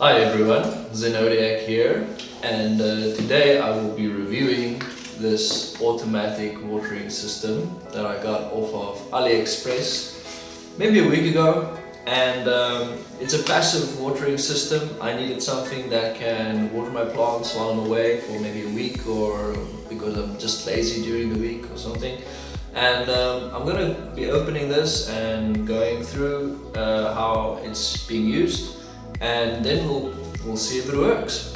Hi everyone, Zenodiac here, and today I will be reviewing this automatic watering system that I got off of AliExpress maybe a week ago. And it's a passive watering system. I needed something that can water my plants while I'm away for maybe a week, or because I'm just lazy during the week or something. And I'm gonna be opening this and going through how it's being used, and then we'll see if it works.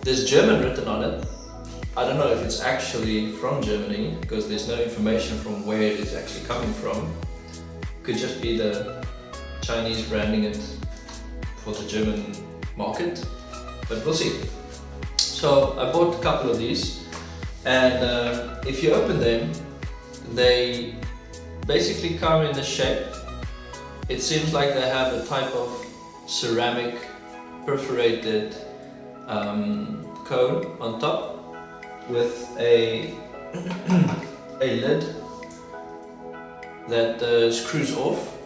There's German written on it. I don't know if it's actually from Germany because there's no information from where it is actually coming from. Could just be the Chinese branding it for the German market, but we'll see. So I bought a couple of these, and if you open them, they basically come in the shape. It seems like they have a type of ceramic perforated cone on top with a lid that screws off,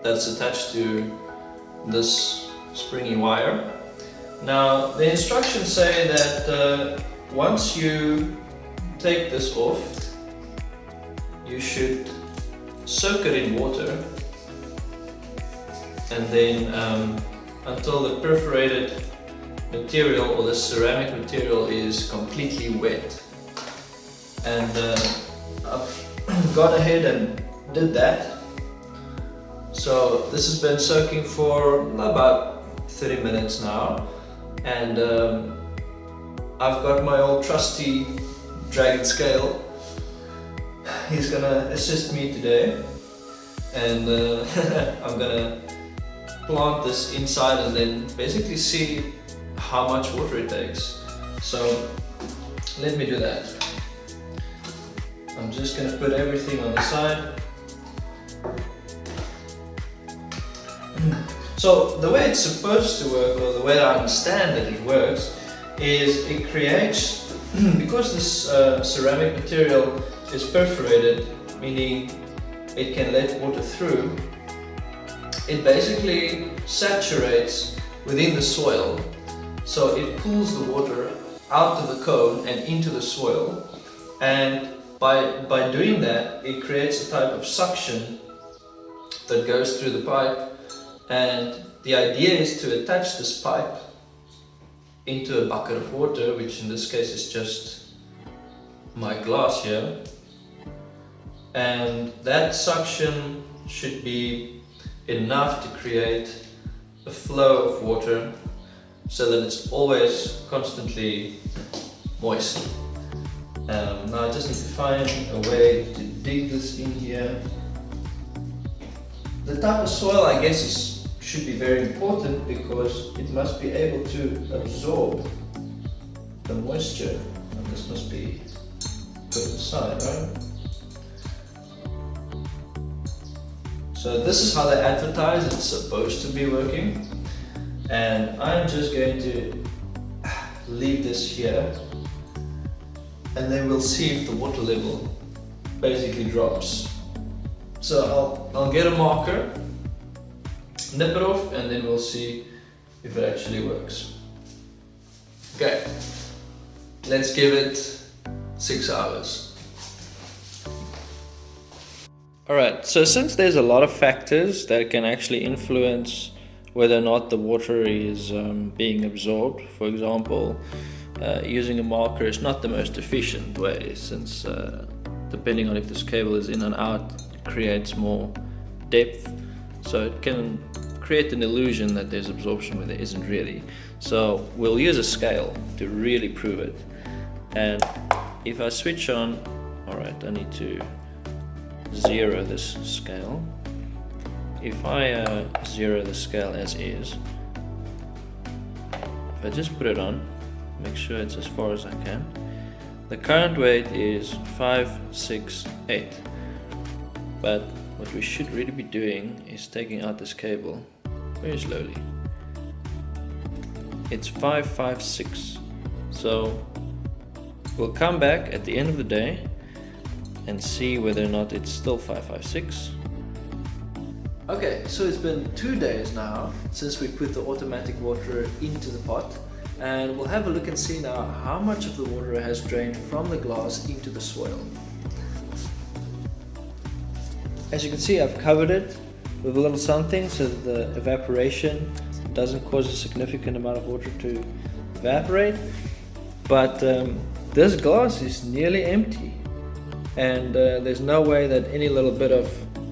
that's attached to this springy wire. Now the instructions say that once you take this off, you should soak it in water, and then until the perforated material or the ceramic material is completely wet. And I've gone ahead and did that. So this has been soaking for about 30 minutes now, and I've got my old trusty dragon scale. He's gonna assist me today, and I'm gonna plant this inside and then basically see how much water it takes. So let me do that. I'm just gonna put everything on the side. So the way it's supposed to work, or the way I understand that it works, is it creates, because this ceramic material is perforated, meaning it can let water through, it basically saturates within the soil, so it pulls the water out of the cone and into the soil, and by doing that it creates a type of suction that goes through the pipe. And the idea is to attach this pipe into a bucket of water, which in this case is just my glass here, and that suction should be enough to create a flow of water so that it's always constantly moist. Now I just need to find a way to dig this in here. The type of soil, I guess, should be very important because it must be able to absorb the moisture, and this must be put aside, right? So this is how they advertise it's supposed to be working, and I'm just going to leave this here, and then we'll see if the water level basically drops. So I'll get a marker, nip it off, and then we'll see if it actually works. Okay, let's give it 6 hours. Alright, so since there's a lot of factors that can actually influence whether or not the water is being absorbed, for example, using a marker is not the most efficient way, since depending on if this cable is in and out, it creates more depth, so it can create an illusion that there's absorption where there isn't really. So we'll use a scale to really prove it. And if I switch on, alright, I need to zero this scale. If I zero the scale as is, if I just put it on, make sure it's as far as I can, the current weight is 568, but what we should really be doing is taking out this cable very slowly. It's 556, so we'll come back at the end of the day and see whether or not it's still 556, Okay, so it's been 2 days now since we put the automatic waterer into the pot, and we'll have a look and see now how much of the water has drained from the glass into the soil. As you can see, I've covered it with a little something so that the evaporation doesn't cause a significant amount of water to evaporate. But this glass is nearly empty, and there's no way that any little bit of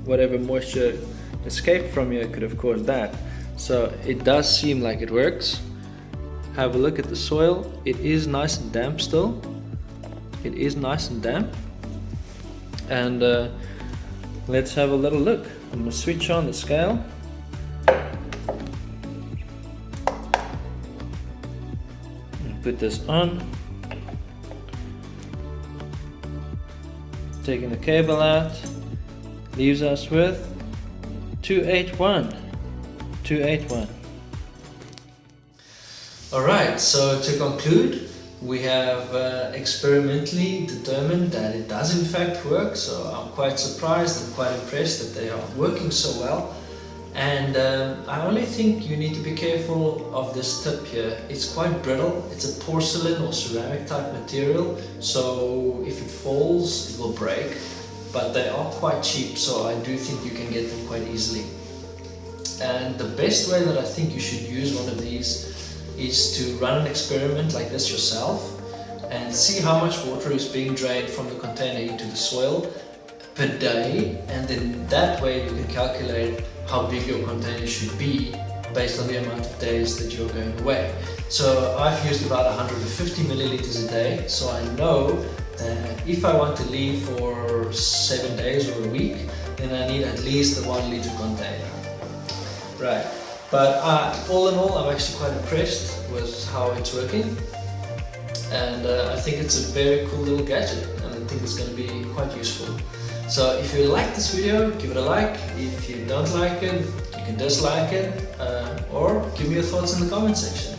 whatever moisture escaped from here could have caused that. So it does seem like it works. Have a look at the soil. It is nice and damp still. It is nice and damp. And let's have a little look. I'm going to switch on the scale. Put this on. Taking the cable out leaves us with 281. Alright, so to conclude, we have experimentally determined that it does in fact work, so I'm quite surprised and quite impressed that they are working so well. And I only think you need to be careful of this tip here. It's quite brittle, it's a porcelain or ceramic type material, so if it falls it will break, but they are quite cheap, so I do think you can get them quite easily. And the best way that I think you should use one of these is to run an experiment like this yourself and see how much water is being drained from the container into the soil per day, and then that way you can calculate how big your container should be based on the amount of days that you're going away. So I've used about 150 milliliters a day, so I know that if I want to leave for 7 days or a week, then I need at least a 1 liter container. Right, but all in all, I'm actually quite impressed with how it's working, and I think it's a very cool little gadget, and I think it's going to be quite useful. So if you like this video, give it a like. If you don't like it, you can dislike it, or give me your thoughts in the comment section.